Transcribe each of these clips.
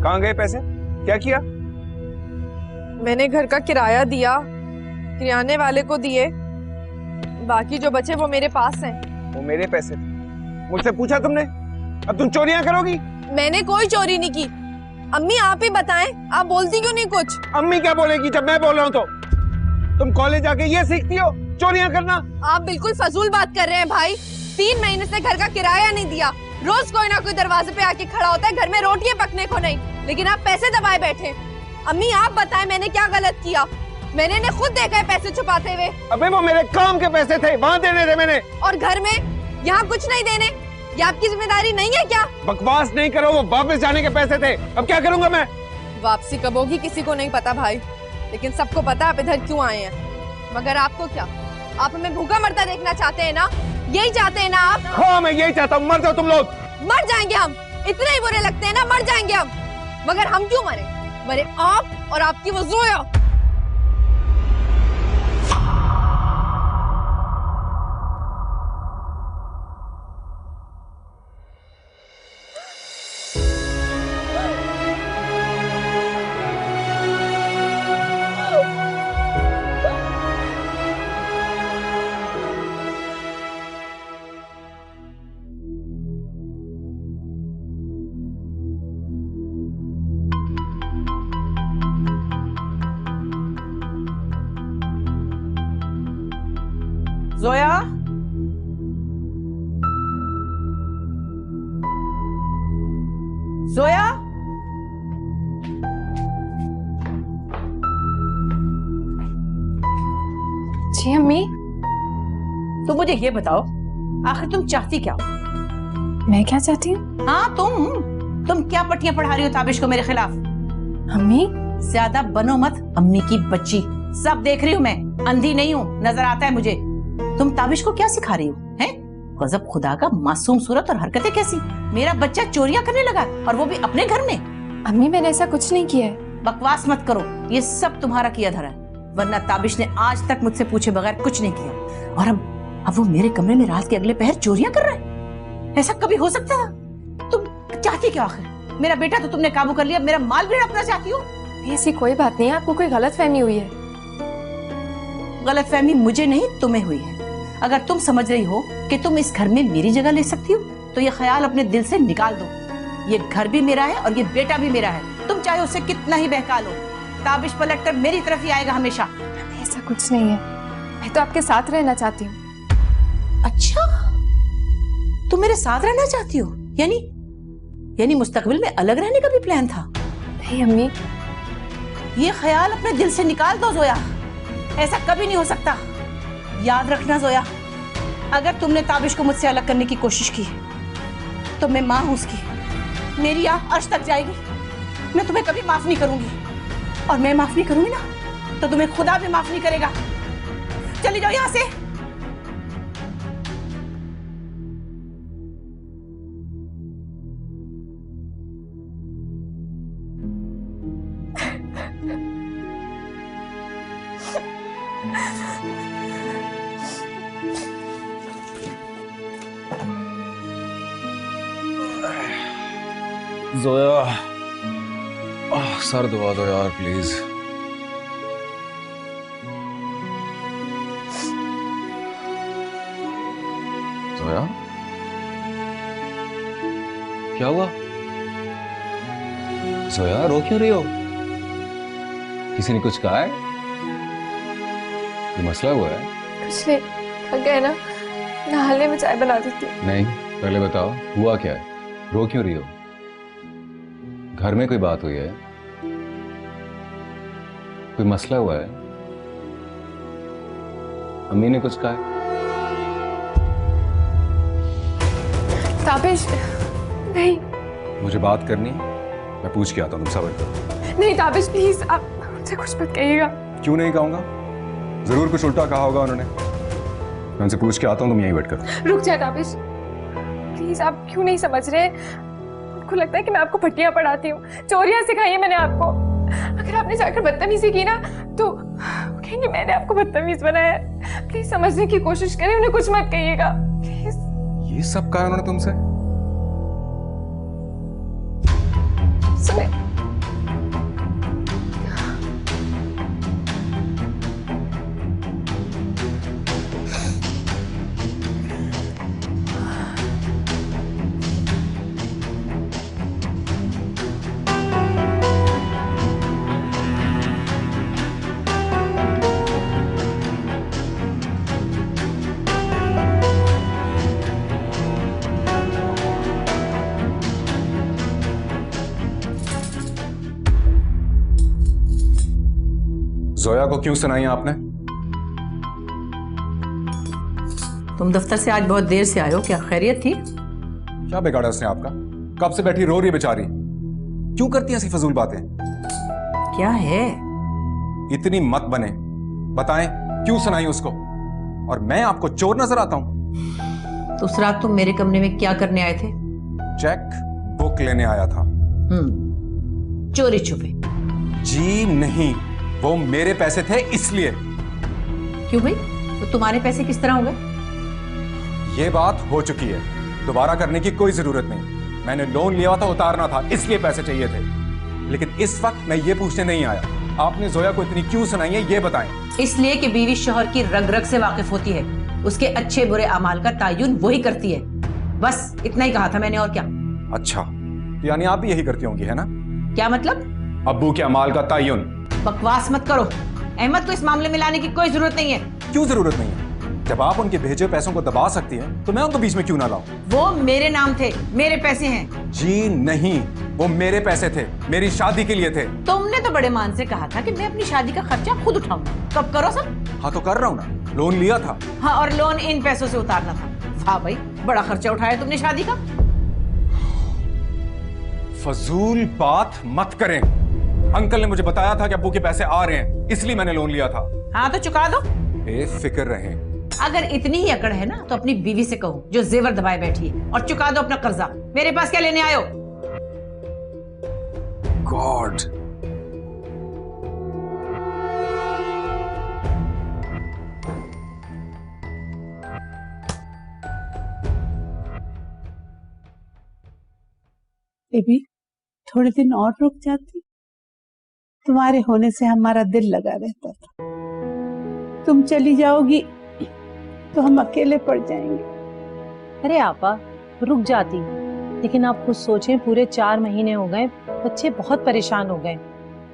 कहाँ गए पैसे? क्या किया? मैंने घर का किराया दिया, किराने वाले को दिए, बाकी जो बचे वो मेरे पास हैं। वो मेरे पैसे थे, मुझसे पूछा तुमने? अब तुम चोरियां करोगी? मैंने कोई चोरी नहीं की। अम्मी आप ही बताएं, आप बोलती क्यों नहीं कुछ? अम्मी क्या बोलेगी जब मैं बोल रहा हूँ तो? तुम कॉलेज आके ये सीखती हो चोरियां करना? आप बिल्कुल फजूल बात कर रहे हैं भाई। 3 महीने से घर का किराया नहीं दिया, रोज कोई ना कोई दरवाजे पे आके खड़ा होता है, घर में रोटियां पकने को नहीं, लेकिन आप पैसे दबाए बैठे। अम्मी आप बताएं मैंने क्या गलत किया? मैंने ने खुद देखा है पैसे छुपाते हुए। अबे वो मेरे काम के पैसे थे, वहाँ देने थे मैंने। और घर में यहाँ कुछ नहीं देने, ये आपकी जिम्मेदारी नहीं है क्या? बकवास नहीं करो, वो वापस जाने के पैसे थे। अब क्या करूंगा मैं? वापसी कब होगी किसी को नहीं पता भाई, लेकिन सबको पता आप इधर क्यों आए हैं। मगर आपको क्या, आप हमें भूखा मरता देखना चाहते हैं ना? यही चाहते हैं ना आप? हाँ मैं यही चाहता हूँ, मर जाओ तुम लोग। मर जाएंगे हम, इतने ही बुरे लगते हैं ना? मर जाएंगे हम, मगर हम क्यों मरे? मरे आप और आपकी वो जोया। जोया, जोया, जी अम्मी। तुम मुझे ये बताओ, आखिर तुम चाहती क्या हो? मैं क्या चाहती हूँ? हाँ तुम क्या पट्टियां पढ़ा रही हो ताबिश को मेरे खिलाफ? अम्मी ज्यादा बनो मत अम्मी की बच्ची, सब देख रही हूँ मैं, अंधी नहीं हूँ, नजर आता है मुझे। तुम ताबिश को क्या सिखा रही हो? हैं? गजब खुदा का, मासूम सूरत और हरकतें कैसी। मेरा बच्चा चोरियां करने लगा और वो भी अपने घर में। अम्मी मैंने ऐसा कुछ नहीं किया है। बकवास मत करो, ये सब तुम्हारा किया धरा है, वरना ताबिश ने आज तक मुझसे पूछे बगैर कुछ नहीं किया। और अब वो मेरे कमरे में रात के अगले पहर चोरियां कर रहा है? ऐसा कभी हो सकता था? तुम चाहती क्या आखिर? मेरा बेटा तो तुमने काबू कर लिया, मेरा माल भी हड़पना चाहती हो? ऐसी कोई बात नहीं है, आपको कोई गलतफहमी हुई है। गलतफहमी मुझे नहीं तुम्हें हुई है। अगर तुम समझ रही हो कि तुम इस घर में मेरी जगह ले सकती हो तो ये ख्याल अपने दिल से निकाल दो। ये घर भी मेरा है और ये बेटा भी मेरा है, तुम चाहे उसे कितना ही बहका लो, ताबिश पलट कर मेरी तरफ ही आएगा हमेशा। ऐसा कुछ नहीं है, मैं तो आपके साथ रहना चाहती हूँ। अच्छा, तुम मेरे साथ रहना चाहती हो? यानी मुस्तकबिल में अलग रहने का भी प्लान था? नहीं अम्मी, ये ख्याल अपने दिल से निकाल दो जोया, ऐसा कभी नहीं हो सकता। याद रखना जोया, अगर तुमने ताबिश को मुझसे अलग करने की कोशिश की तो मैं माँ हूं उसकी, मेरी आंख अर्श तक जाएगी। मैं तुम्हें कभी माफ नहीं करूंगी, और मैं माफ नहीं करूंगी ना तो तुम्हें खुदा भी माफ नहीं करेगा। चली जाओ यहां से। जोया, सर दबा दो यार प्लीज। जोया, क्या हुआ? जोया रो क्यों रही हो? किसी ने कुछ कहा है? कोई मसला हुआ है? कुछ नहीं, थक गए ना, नहाने में चाय बना देती हूँ। नहीं, पहले बताओ हुआ क्या है? रो क्यों रही हो? घर में कोई बात हुई है? कोई मसला हुआ है? अम्मी ने कुछ कहा है? ताबिश, नहीं। मुझे बात करनी है, मैं पूछ के आता हूँ, तुम सब्र करो। नहीं ताबिश प्लीज, आप मुझसे कुछ मत कहिएगा। क्यों नहीं कहूंगा? जरूर कुछ उल्टा कहा होगा उन्होंने। मैं उनसे पूछ के आता हूँ, तुम यहीं वेट करो। रुक जाए ताबिश, प्लीज, आप क्यों नहीं समझ रहे? उनको लगता है कि मैं आपको पट्टियां पढ़ाती हूँ, चोरियां सिखाई है मैंने आपको। अगर आपने जाकर बदतमीजी की ना तो कहेंगे मैंने आपको बदतमीज बनाया है। प्लीज समझने की कोशिश करें, उन्हें कुछ मत कहिएगा प्लीज। ये सब कहा उन्होंने तुमसे? सुने, जोया को क्यों सुनाई आपने? तुम दफ्तर से आज बहुत देर से आए हो, क्या खैरियत थी? क्या बिगाड़ा उसने आपका? कब से बैठी रो रही है बेचारी। क्यों करती हैं ऐसी फजूल बातें? क्या है? इतनी मत बने, बताएं क्यों सुनाई उसको? और मैं आपको चोर नजर आता हूं? तो उस रात तुम मेरे कमरे में क्या करने आए थे? चेक बुक लेने आया था। चोरी छुपे? जी नहीं, वो मेरे पैसे थे इसलिए। क्यों भाई, तो तुम्हारे पैसे किस तरह हो गए? ये बात हो चुकी है, दोबारा करने की कोई जरूरत नहीं। मैंने लोन लिया था, उतारना था, इसलिए पैसे चाहिए थे। लेकिन इस वक्त मैं ये पूछने नहीं आया आपने जोया को इतनी क्यों सुनाई है, ये बताएं। इसलिए कि बीवी शौहर की रग रग से वाकिफ होती है, उसके अच्छे बुरे अमाल का तायुन वही करती है। बस इतना ही कहा था मैंने, और क्या? अच्छा, तो यानी आप भी यही करती होंगी, है ना? क्या मतलब? अब्बू के अमाल का तायुन। बकवास मत करो। अहमद को इस मामले में लाने की कोई जरूरत नहीं है। क्यों जरूरत नहीं है? जब आप उनके भेजे पैसों को दबा सकती हैं, तो मैं उनको बीच में क्यों ना लाऊं? वो मेरे नाम थे, मेरे पैसे हैं। जी नहीं, वो मेरे पैसे थे, मेरी शादी के लिए थे। तुमने तो बड़े मान से कहा था कि मैं अपनी शादी का खर्चा खुद उठाऊंगा। कब करो सब? हाँ तो कर रहा हूं ना, लोन लिया था। हाँ, और लोन इन पैसों से उतारना था। वाह भाई, बड़ा खर्चा उठाया तुमने शादी का। फजूल बात मत करें। अंकल ने मुझे बताया था कि अब्बू के पैसे आ रहे हैं, इसलिए मैंने लोन लिया था। हाँ तो चुका दो। बेफिक्र रहें। अगर इतनी ही अकड़ है ना, तो अपनी बीवी से कहो जो जेवर दबाए बैठी है, और चुका दो अपना कर्जा। मेरे पास क्या लेने आयो? गॉड, बेबी, थोड़े दिन और रुक जाती, तुम्हारे होने से हमारा दिल लगा रहता था। तुम चली जाओगी तो हम अकेले पड़ जाएंगे। अरे आपा, रुक जाती, लेकिन आप खुद सोचें, पूरे 4 महीने हो गए, बच्चे बहुत परेशान हो गए।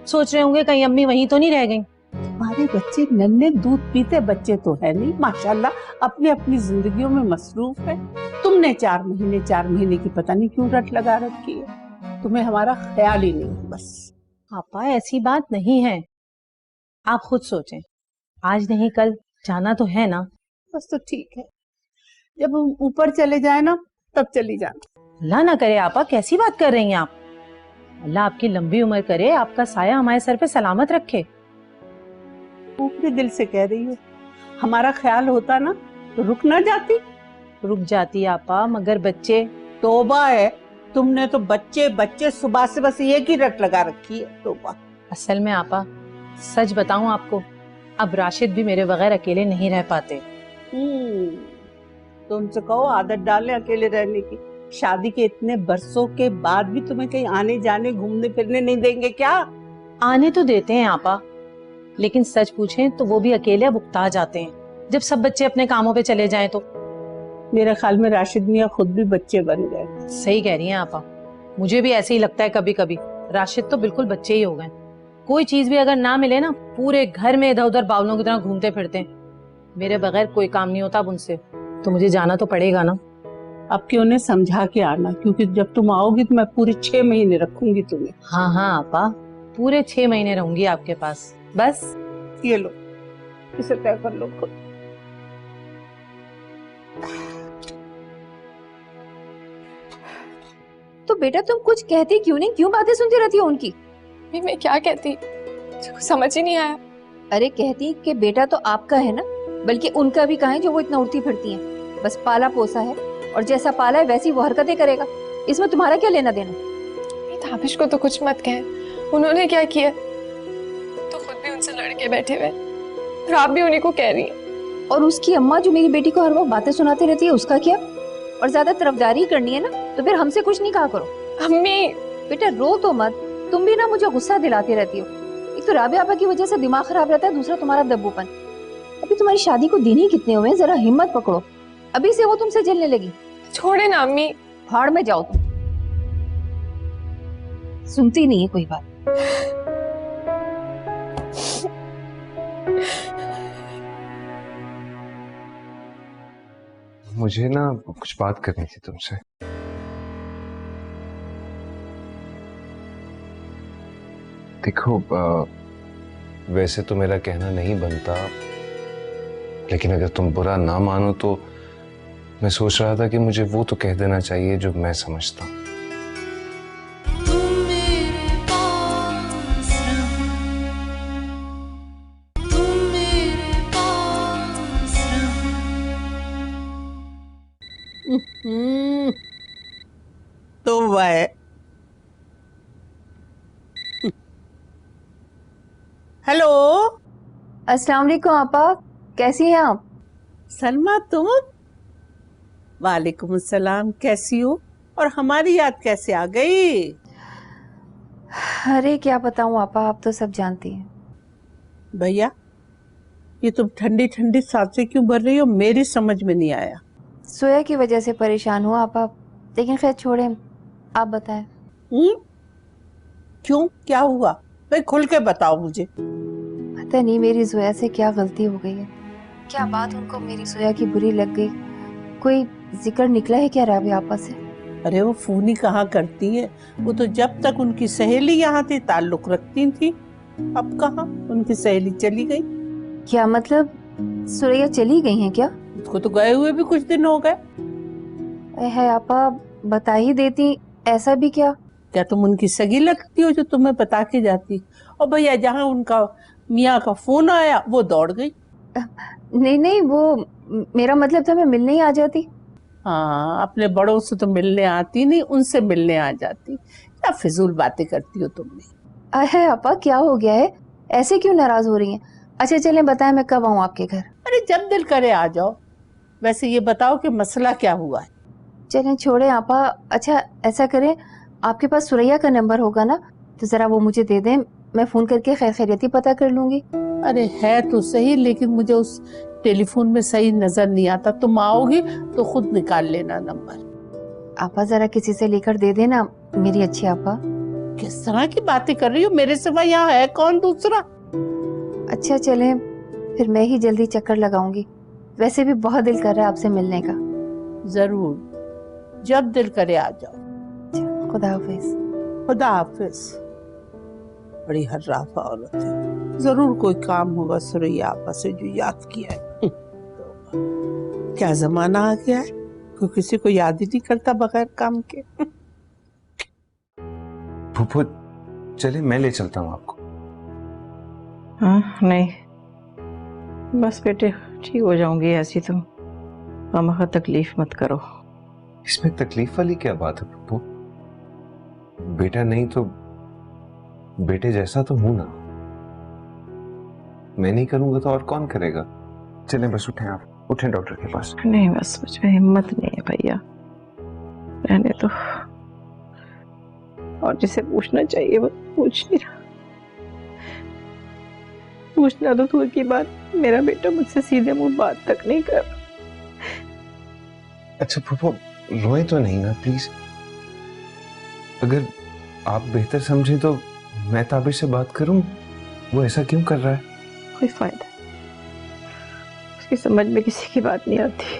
सोच रहे होंगे कहीं अम्मी वहीं तो नहीं रह गई। हमारे बच्चे नन्हे दूध पीते बच्चे तो है नहीं, माशाल्लाह अपनी अपनी जिंदगियों में मसरूफ है। तुमने 4 महीने की पता नहीं क्यों रट लगा रखी है। तुम्हें हमारा ख्याल ही नहीं। बस आपा, ऐसी बात नहीं है, आप खुद सोचें, आज नहीं कल जाना तो है ना। बस तो ठीक है, जब हम ऊपर चले जाए ना तब चली जाना। अल्लाह ना करे आपा, कैसी बात कर रही हैं आप? अल्लाह आपकी लंबी उम्र करे, आपका साया हमारे सर पे सलामत रखे। ऊपरी दिल से कह रही हो, हमारा ख्याल होता ना तो रुक ना जाती। रुक जाती आपा, मगर बच्चे। तौबा है, तुमने तो बच्चे बच्चे सुबह से बस ये की रट लगा रखी है। तौबा। असल में आपा, सच बताऊं आपको, अब राशिद भी मेरे बगैर अकेले नहीं रह पाते। तो उनसे कहो आदत डालें अकेले रहने की। शादी के इतने बरसों के बाद भी तुम्हें कहीं आने जाने घूमने फिरने नहीं देंगे क्या? आने तो देते हैं आपा, लेकिन सच पूछें तो वो भी अकेले अब उकता जाते हैं जब सब बच्चे अपने कामों पे चले जाएं तो। मेरे ख्याल में राशिद मियां खुद भी बच्चे बन गए। सही कह रही हैं आपा, मुझे भी ऐसे ही लगता है कभी कभी। राशिद तो बिल्कुल बच्चे ही हो गए, कोई चीज भी अगर ना मिले ना, पूरे घर में इधर उधर बावलों की तरह घूमते फिरते हैं। मेरे बगैर कोई काम नहीं होता अब उनसे, तो मुझे जाना तो पड़ेगा ना। अब क्यों उन्हें समझा के आना, क्योंकि जब तुम आओगी तो मैं पूरे 6 महीने रखूंगी तुम्हें। हाँ हाँ आपा, पूरे 6 महीने रहूंगी आपके पास। बस ये लो, इसे तय कर लो खुद। तो बेटा तुम कुछ कहती क्यों नहीं, क्यों बातें सुनती रहती हो उनकी? मैं क्या कहती, मुझे समझ ही नहीं आया। अरे कहती कि बेटा तो आपका है ना, बल्कि उनका भी कहाँ है जो वो इतना उड़ती फिरती हैं। बस पाला पोसा है, और जैसा पाला है वैसी वो हरकतें करेगा। इसमें तुम्हारा क्या लेना देना? ताबिश को तो कुछ मत कहें, उन्होंने क्या किया? तो खुद भी उनसे लड़के बैठे हुए, और आप भी उन्हीं को कह रही हैं। और उसकी अम्मा जो मेरी बेटी को हर वक्त बातें सुनाती रहती है, उसका क्या? और ज्यादा तरफदारी करनी है ना तो फिर हमसे कुछ नहीं कहा करो। अम्मी, बेटा रो तो मत, तुम भी ना मुझे गुस्सा दिलाती रहती हो। एक तो राबिया आपा की वजह से दिमाग खराब रहता है, दूसरा तुम्हारा दब्बूपन। अभी तुम्हारी शादी को दिन ही कितने हुए हैं, जरा हिम्मत पकड़ो, अभी से वो तुमसे जलने लगी। छोड़े ना अम्मी। भाड़ में जाओ तुम, सुनती नहीं है कोई बात। मुझे ना कुछ बात करनी थी तुमसे। देखो, वैसे तो मेरा कहना नहीं बनता, लेकिन अगर तुम बुरा ना मानो तो मैं सोच रहा था कि मुझे वो तो कह देना चाहिए जो मैं समझता हूँ। तो वह हेलो अस्सलाम वालेकुम आपा, कैसी हैं आप? सलमा, तुम? वालेकुम अस्सलाम, कैसी हो? और हमारी याद कैसे आ गई? अरे क्या बताऊं आपा, आप तो सब जानती हैं। भैया, ये तुम ठंडी ठंडी सांसें क्यों भर रही हो? मेरी समझ में नहीं आया। सोया की वजह से परेशान हुआ आपा, लेकिन खैर छोड़े, आप बताएं। क्यों, क्या हुआ? भाई खुल के बताओ मुझे। पता नहीं मेरी जोया से क्या गलती हो गई है, क्या बात उनको मेरी जोया की बुरी लग गई। कोई जिक्र निकला है क्या राबी आपा से? अरे वो फोन ही कहाँ करती है, वो तो जब तक उनकी सहेली यहाँ थी ताल्लुक रखती थी। अब कहाँ, उनकी सहेली चली गई। क्या मतलब, सुरैया चली गई हैं क्या? उसको तो गए हुए भी कुछ दिन हो गए। है आपा, बता ही देती, ऐसा भी क्या? क्या तुम उनकी सगी लगती हो जो तुम्हें बता के जाती? और भैया जहाँ उनका मियाँ का फोन आया वो दौड़ गई। नहीं नहीं, वो मेरा मतलब था मैं मिलने ही आ जाती। हाँ, अपने बड़ों से तो मिलने आती नहीं, उनसे मिलने आ जाती। क्या फिजूल बातें करती हो तुमने। अरे आपा, क्या हो गया है, ऐसे क्यों नाराज हो रही हैं? अच्छा चलें, बताएं मैं कब आऊँ आपके घर? अरे जब दिल करे आ जाओ। वैसे ये बताओ कि मसला क्या हुआ है? चलें छोड़े आपा। अच्छा ऐसा करें, आपके पास सुरैया का नंबर होगा ना, तो जरा वो मुझे दे दें, मैं फोन करके खैर खैरियत ही पता कर लूंगी। अरे है तो सही, लेकिन मुझे उस टेलीफोन में सही नजर नहीं आता। तुम आओगी तो खुद निकाल लेना नंबर। आपा जरा किसी से लेकर दे देना, मेरी अच्छी आपा। किस तरह की बातें कर रही हो? मेरे सिवा यहाँ है कौन दूसरा? अच्छा चलें, फिर मैं ही जल्दी चक्कर लगाऊंगी। वैसे भी बहुत दिल कर रहा है आपसे मिलने का। जरूर, जब दिल करे आ जाओ। खुदा हाफिज। खुदा हाफिज। बड़ी हर्राफा औरत है, जरूर कोई काम होगा सुरैया आपा से जो याद किया है। क्या जमाना आ गया है, कोई किसी को याद ही नहीं करता बगैर काम के। फूफो चले, मैं ले चलता हूँ आपको। हाँ नहीं, बस बेटे ठीक हो जाऊंगी, ऐसी तुम खामखा तकलीफ मत करो। इसमें तकलीफ वाली क्या बात है फूफो? बेटा नहीं तो बेटे जैसा तो हूं ना। मैं नहीं करूंगा तो और कौन करेगा? चले बस उठें, आप उठें डॉक्टर के पास। नहीं बस मुझ में हिम्मत नहीं है भैया, रहने तो। और जिसे पूछना चाहिए वो पूछ नहीं रहा। पूछना तो दूर की बात, मेरा बेटा मुझसे सीधे मुंह बात तक नहीं कर रहा। अच्छा फूफो रोए तो नहीं ना प्लीज। अगर आप बेहतर समझे तो मैं ताबिश से बात करूं। वो ऐसा क्यों कर रहा है? कोई फायदा, उसकी समझ में किसी की बात नहीं आती।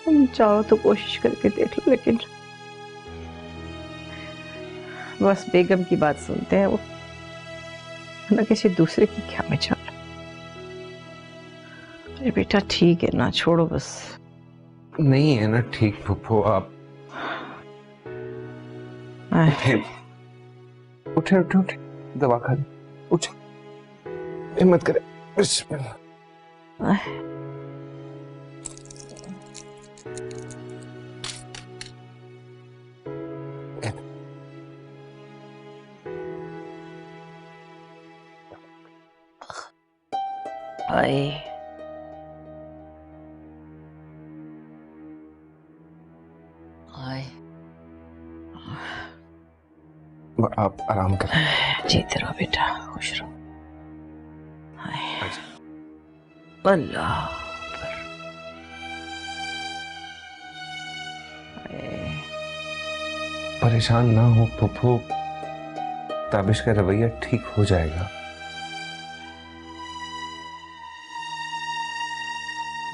तुम चाहो तो कोशिश करके देख लो, लेकिन बस बेगम की बात सुनते हैं वो, ना किसी दूसरे की क्या विचार। अरे बेटा ठीक है ना, छोड़ो बस। नहीं है ना ठीक फूफो, आप उठे उठे उठे उठे, दवा खा ली, उठे, हिम्मत करे। बिस्मिल्लाह। आए आए, आप आराम करें। जीते रहो बेटा, खुश रहो। अल्लाह परेशान ना हो फूफो, ताबिश का रवैया ठीक हो जाएगा।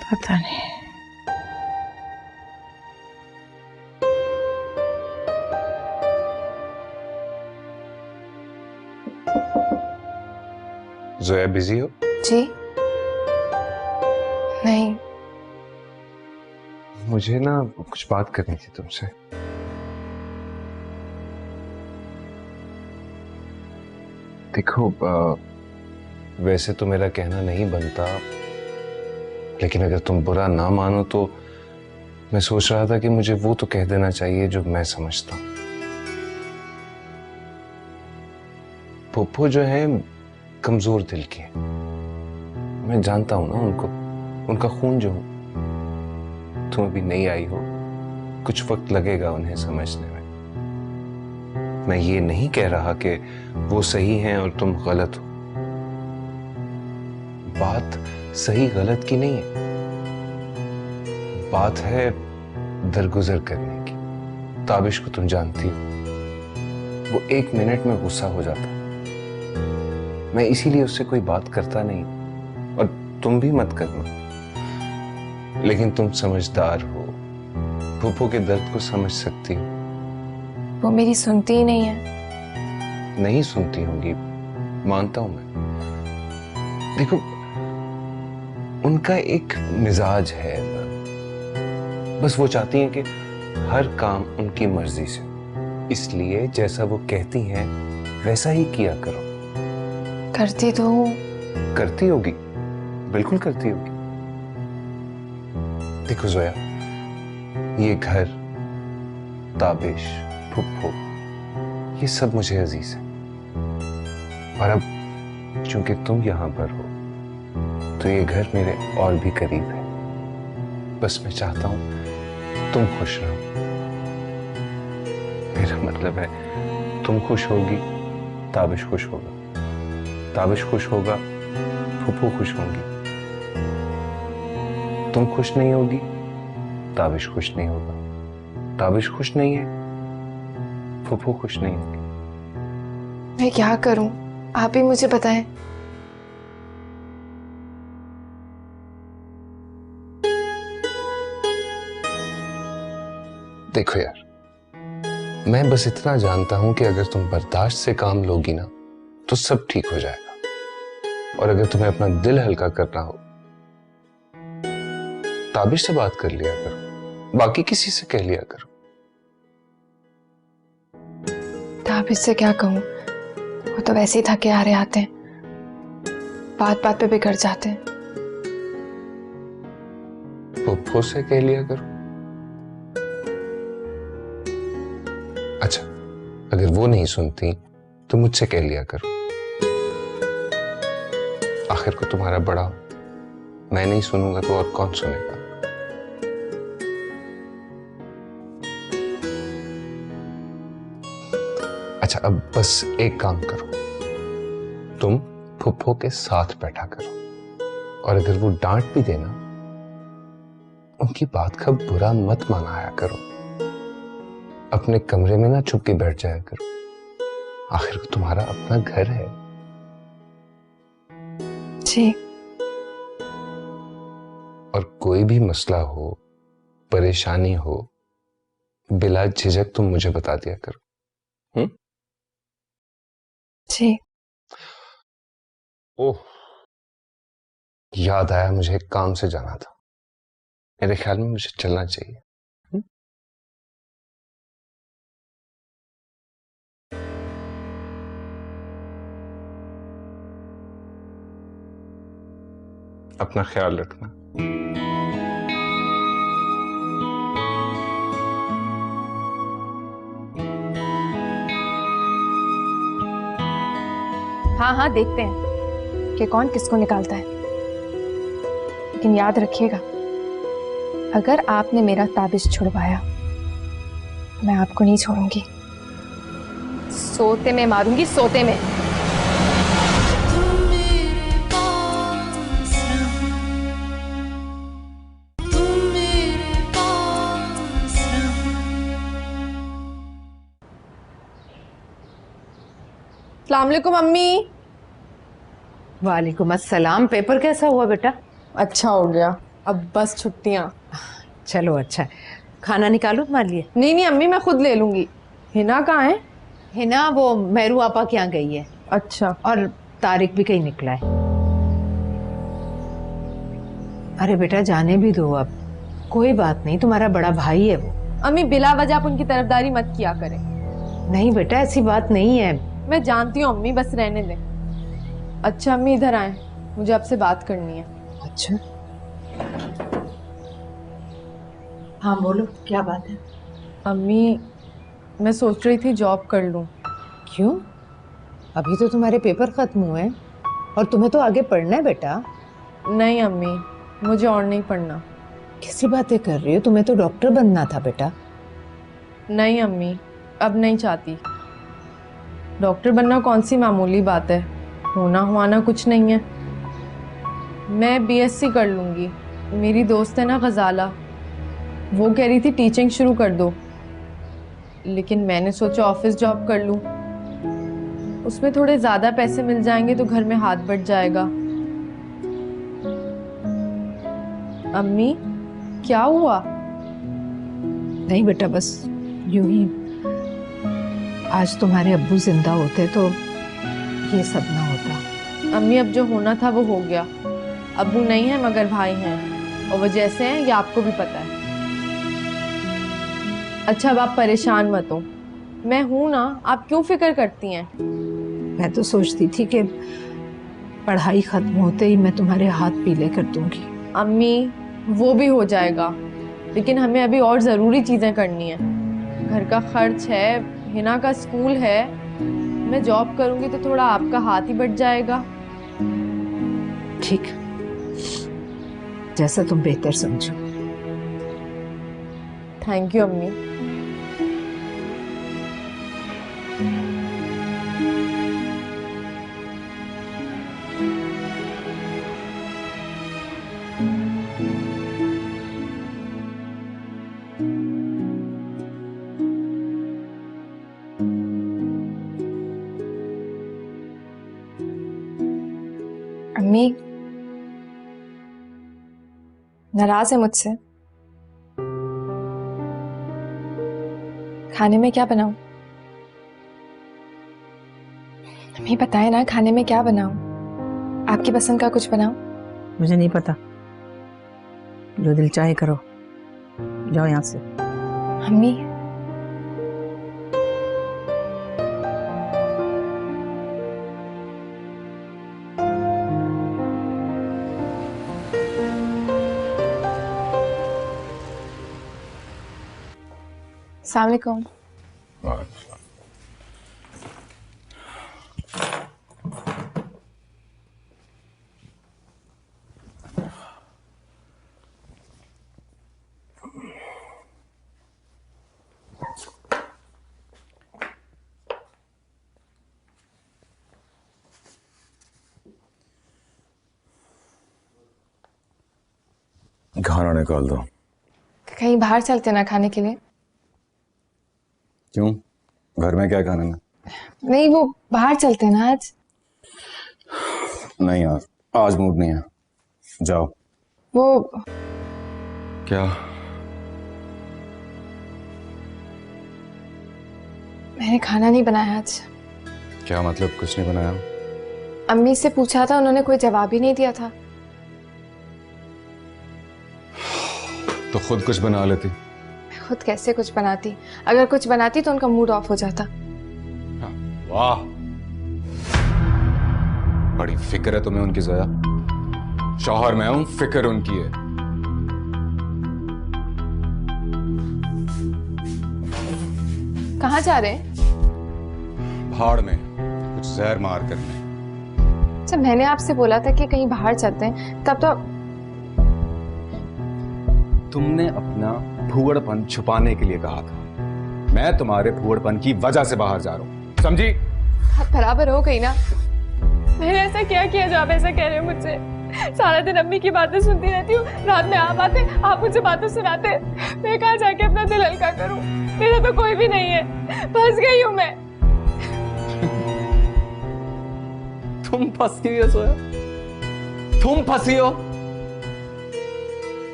पता नहीं। जोया बिजी हो? जी नहीं। मुझे ना कुछ बात करनी थी तुमसे। देखो वैसे तो मेरा कहना नहीं बनता, लेकिन अगर तुम बुरा ना मानो तो मैं सोच रहा था कि मुझे वो तो कह देना चाहिए जो मैं समझता हूं। फूफो जो है कमजोर दिल की है, मैं जानता हूं ना उनको, उनका खून जो हूं। तुम अभी नहीं आई हो, कुछ वक्त लगेगा उन्हें समझने में। मैं ये नहीं कह रहा कि वो सही हैं और तुम गलत हो। बात सही गलत की नहीं है, बात है दरगुजर करने की। ताबिश को तुम जानती हो, वो 1 मिनट में गुस्सा हो जाता। मैं इसीलिए उससे कोई बात करता नहीं, और तुम भी मत करना। लेकिन तुम समझदार हो, फूफो के दर्द को समझ सकती हो। वो मेरी सुनती ही नहीं है। नहीं सुनती होंगी, मानता हूं मैं। देखो उनका एक मिजाज है, बस वो चाहती हैं कि हर काम उनकी मर्जी से, इसलिए जैसा वो कहती हैं वैसा ही किया करो। करती तो हूँ। करती होगी, बिल्कुल करती होगी। देखो जोया, ये घर, ताबिश, फुप्पो, ये सब मुझे अजीज है। और अब चूंकि तुम यहां पर हो तो ये घर मेरे और भी करीब है। बस मैं चाहता हूं तुम खुश रहो। मेरा मतलब है तुम खुश होगी, ताबिश खुश होगा, ताबिश खुश होगा, फुप्पो खुश होंगी। तुम खुश नहीं होगी, ताबिश खुश नहीं होगा, ताबिश खुश नहीं है, फुप्पो खुश नहीं होगी। मैं क्या करूं, आप ही मुझे बताएं। देखो यार, मैं बस इतना जानता हूं कि अगर तुम बर्दाश्त से काम लोगी ना तो सब ठीक हो जाएगा। और अगर तुम्हें अपना दिल हल्का करना हो, ताबिश से बात कर लिया करो, बाकी किसी से कह लिया करो। ताबिश से क्या कहूं, वो तो वैसे ही थके आ रहे आते हैं, बात बात पे बिगड़ जाते हैं। फुप्पो से कह लिया करो। अच्छा, अगर वो नहीं सुनती तो मुझसे कह लिया करो। आखिर को तुम्हारा बड़ा हो, मैं नहीं सुनूंगा तो और कौन सुनेगा। अच्छा, अब बस एक काम करो, तुम फुप्पो के साथ बैठा करो, और अगर वो डांट भी देना, उनकी बात का बुरा मत मनाया करो। अपने कमरे में ना छुप के बैठ जाया करो, आखिर को तुम्हारा अपना घर है। जी। और कोई भी मसला हो, परेशानी हो, बिला झिझक तुम मुझे बता दिया करो। जी। ओह, याद आया, मुझे एक काम से जाना था। मेरे ख्याल में मुझे चलना चाहिए। अपना ख्याल रखना। हाँ हाँ, देखते हैं कि कौन किसको निकालता है। लेकिन याद रखिएगा, अगर आपने मेरा ताबिज छुड़वाया, मैं आपको नहीं छोड़ूंगी। सोते में मारूंगी, सोते में। अस्सलाम वालेकुम अम्मी। वालेकुम अस्सलाम। पेपर कैसा हुआ बेटा? अच्छा हो गया, अब बस छुट्टियां। चलो अच्छा, खाना निकालो तुम्हारे लिए। नहीं नहीं अम्मी, मैं खुद ले लूंगी। हिना कहाँ है? हिना वो मेहरू आपा के यहाँ गई है। अच्छा। और तारिक भी कहीं निकला है। अरे बेटा जाने भी दो अब, कोई बात नहीं, तुम्हारा बड़ा भाई है वो। अम्मी बिला वजह आप उनकी तरफदारी मत किया करें। नहीं बेटा ऐसी बात नहीं है। मैं जानती हूँ अम्मी, बस रहने दें। अच्छा अम्मी इधर आए, मुझे आपसे बात करनी है। अच्छा हाँ बोलो, क्या बात है? अम्मी मैं सोच रही थी जॉब कर लूँ। क्यों? अभी तो तुम्हारे पेपर खत्म हुए हैं और तुम्हें तो आगे पढ़ना है बेटा। नहीं अम्मी, मुझे और नहीं पढ़ना। कैसी बातें कर रही हो, तुम्हें तो डॉक्टर बनना था बेटा। नहीं अम्मी, अब नहीं चाहती। डॉक्टर बनना कौन सी मामूली बात है, होना हुआना कुछ नहीं है। मैं बीएससी कर लूँगी। मेरी दोस्त है ना गजाला, वो कह रही थी टीचिंग शुरू कर दो, लेकिन मैंने सोचा ऑफिस जॉब कर लूँ, उसमें थोड़े ज़्यादा पैसे मिल जाएंगे तो घर में हाथ बट जाएगा। अम्मी क्या हुआ? नहीं बेटा बस यूं ही, आज तुम्हारे अब्बू जिंदा होते तो ये सब ना होता। अम्मी अब जो होना था वो हो गया। अब्बू नहीं है मगर भाई हैं, और वो जैसे हैं ये आपको भी पता है। अच्छा अब आप परेशान मत हो, मैं हूं ना, आप क्यों फिक्र करती हैं? मैं तो सोचती थी कि पढ़ाई खत्म होते ही मैं तुम्हारे हाथ पीले कर दूंगी। अम्मी वो भी हो जाएगा, लेकिन हमें अभी और ज़रूरी चीज़ें करनी है। घर का खर्च है, हिना का स्कूल है। मैं जॉब करूंगी तो थोड़ा आपका हाथ ही बट जाएगा। ठीक, जैसा तुम बेहतर समझो। थैंक यू अम्मी। अम्मी नाराज है मुझसे? खाने में क्या बनाऊं? अम्मी बताए ना, खाने में क्या बनाऊं? आपकी पसंद का कुछ बनाऊं? मुझे नहीं पता, जो दिल चाहे करो, जाओ यहाँ से। अम्मी अस्सलाम वालेकुम। खाना निकाल दो। कहीं बाहर चलते ना खाने के लिए? क्यों, घर में क्या है खाने में? नहीं वो बाहर चलते ना आज। नहीं यार, आज मूड नहीं है, जाओ। वो क्या? मैंने खाना नहीं बनाया आज। क्या मतलब कुछ नहीं बनाया? अम्मी से पूछा था, उन्होंने कोई जवाब ही नहीं दिया था। तो खुद कुछ बना लेती। खुद कैसे कुछ बनाती? अगर कुछ बनाती तो उनका मूड ऑफ हो जाता। वाह, बड़ी फिक्र है तुम्हें उनकी ज़ोया। शौहर मैं हूं, फिक्र उनकी है। कहाँ जा रहे हैं? भाड़ में कुछ जहर मार करने। जब मैंने आपसे बोला था कि कहीं बाहर चलते हैं, तब तो तुमने अपना भूअड़पन छुपाने के लिए कहा था। मैं तुम्हारे भूअड़पन की वजह से बाहर जा रहा हूं, समझी? बात बराबर हो गई ना। मैंने ऐसा क्या किया जो आप ऐसा कह रहे हो मुझसे? सारा दिन अम्मी की बातें सुनती रहती हूँ, रात में आप आते, आप मुझे बातें सुनाते। मैं कहाँ जाके अपना दिल हल्का करूँ? मेरा तो कोई भी नहीं है, फंस गई हूँ मैं। तुम फंस गई हो सोया? तुम फंसी हो?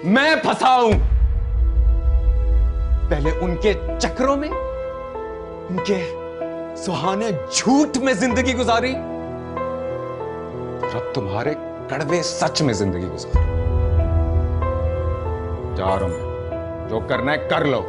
मैं फंसा हूं। पहले उनके चक्रों में, उनके सुहाने झूठ में जिंदगी गुजारी, और अब तुम्हारे कड़वे सच में जिंदगी गुजार। जा रहा हूं मैं, जो करना है कर लो।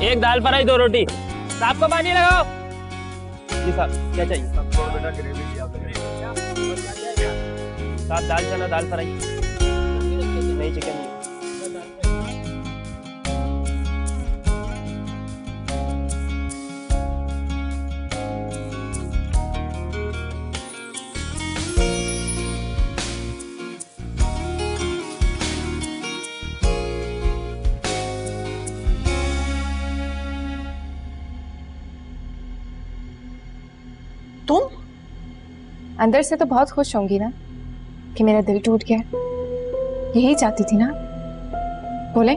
एक दाल फ्राई 2 रोटी। साहब को पानी लगाओ। जी साहब, क्या चाहिए? साहब दाल चना दाल फ्राई नहीं, चिकन नहीं। तुम अंदर से तो बहुत खुश होंगी ना कि मेरा दिल टूट गया। यही चाहती थी ना? बोले।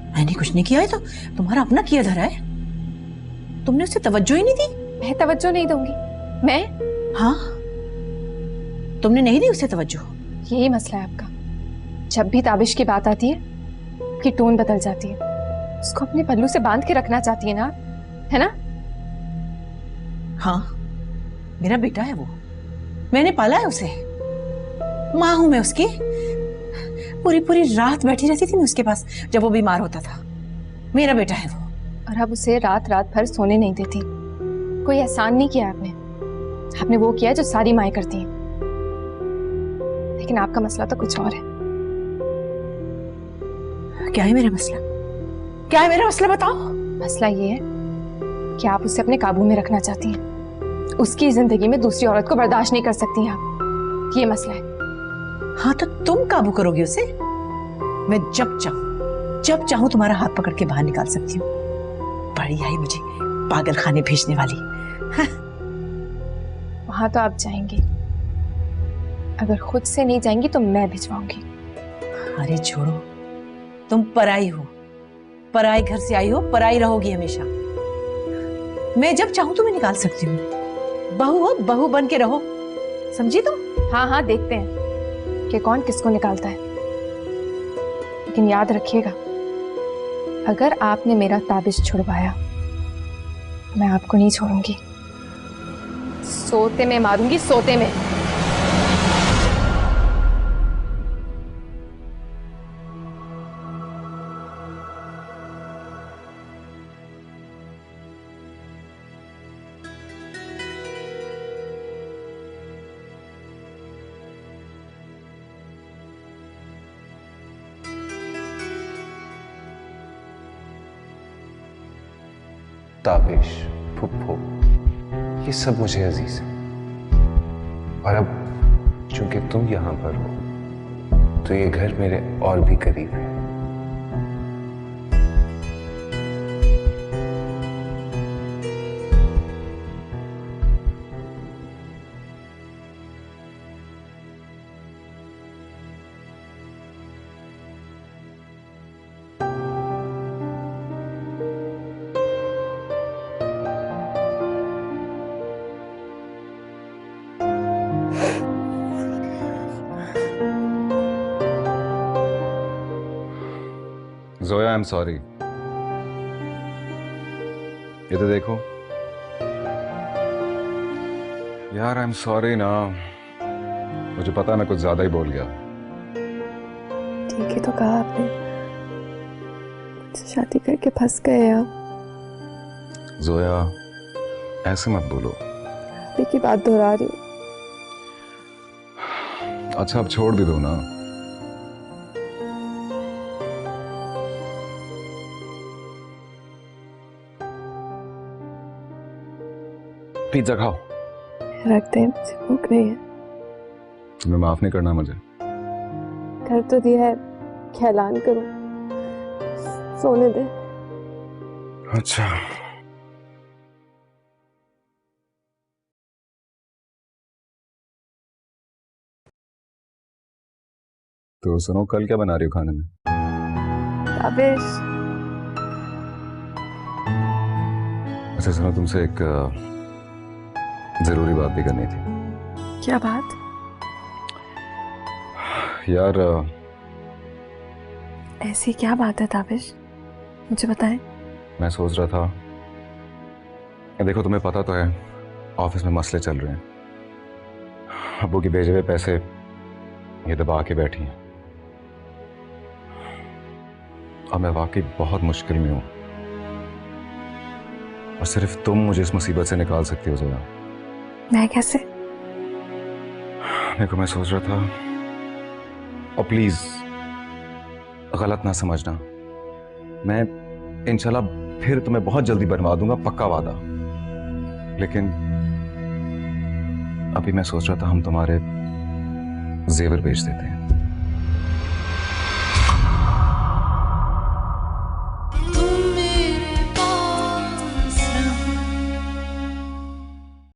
मैंने कुछ नहीं किया है, तो तुम्हारा अपना किया धरा है। तुमने उसे तवज्जो ही नहीं दी। मैं तवज्जो नहीं दूंगी? मैं? हाँ, तुमने नहीं दी उसे तवज्जो। यही मसला है आपका। जब भी ताबिश की बात आती है कि टोन बदल जाती है। उसको अपने पल्लू से बांध के रखना चाहती है ना, है ना? हाँ, मेरा बेटा है वो, मैंने पाला है उसे, माँ हूं मैं उसकी। पूरी पूरी रात बैठी रहती थी मैं उसके पास जब वो बीमार होता था। मेरा बेटा है वो। और अब उसे रात रात भर सोने नहीं देती। कोई एहसान नहीं किया आपने। आपने वो किया जो सारी माएं करती हैं। लेकिन आपका मसला तो कुछ और है। क्या है मेरा मसला? क्या है मेरा मसला, बताओ। मसला ये है कि आप उसे अपने काबू में रखना चाहती हैं। उसकी जिंदगी में दूसरी औरत को बर्दाश्त नहीं कर सकती हैं आप। ये मसला है। हाँ, तो तुम काबू करोगी उसे। मैं जब चाहूं तुम्हारा हाथ पकड़ के बाहर निकाल सकती हूँ। बड़ी आई मुझे पागल खाने भेजने वाली। हाँ। वहां तो आप जाएंगी, अगर खुद से नहीं जाएंगी तो मैं भिजवाऊंगी। अरे छोड़ो, तुम पराई हो, पराई घर से आई हो, पराई रहोगी हमेशा। मैं जब चाहूं तुम्हें निकाल सकती हूँ। बहू हो, बहू बन के रहो, समझी तुम? हाँ हाँ, देखते हैं कि कौन किसको निकालता है। लेकिन याद रखिएगा, अगर आपने मेरा ताबिज छुड़वाया मैं आपको नहीं छोड़ूंगी। सोते में मारूंगी, सोते में। ताबिश, फुप्पो, ये सब मुझे अजीज है। और अब चूंकि तुम यहां पर हो तो ये घर मेरे और भी करीब है। Zoya, I am sorry. ये तो देखो यार, आई एम सॉरी ना, मुझे पता मैं कुछ ज्यादा ही बोल गया। ठीक ही तो कहा आपने, मुझसे शादी करके फंस गए आप। जोया, ऐसे मत बोलो। अभी की बात दोहरा रही हूँ। अच्छा, अब छोड़ भी दो ना। पिज्जा खाओ। रख दे, मुझे भूख नहीं है। तुम्हें माफ नहीं करना मुझे। कर तो दिया है, क्या ऐलान करूं? सोने दे। अच्छा, तो सुनो, कल क्या बना रही हो खाने में? ताबिश, अच्छा सुनो, तुमसे एक जरूरी बात भी करनी थी। क्या बात? यार, ऐसी क्या बात है ताबिश, मुझे बताएं। मैं सोच रहा था, देखो तुम्हें पता तो है ऑफिस में मसले चल रहे हैं। अब्बू के भेजे हुए पैसे ये दबा के बैठी हैं और मैं वाकई बहुत मुश्किल में हूं, और सिर्फ तुम मुझे इस मुसीबत से निकाल सकती हो जोया। मैं कैसे? देखो, मैं सोच रहा था, और प्लीज गलत ना समझना, मैं इंशाल्लाह फिर तुम्हें बहुत जल्दी बनवा दूंगा, पक्का वादा। लेकिन अभी मैं सोच रहा था हम तुम्हारे जेवर बेच देते हैं।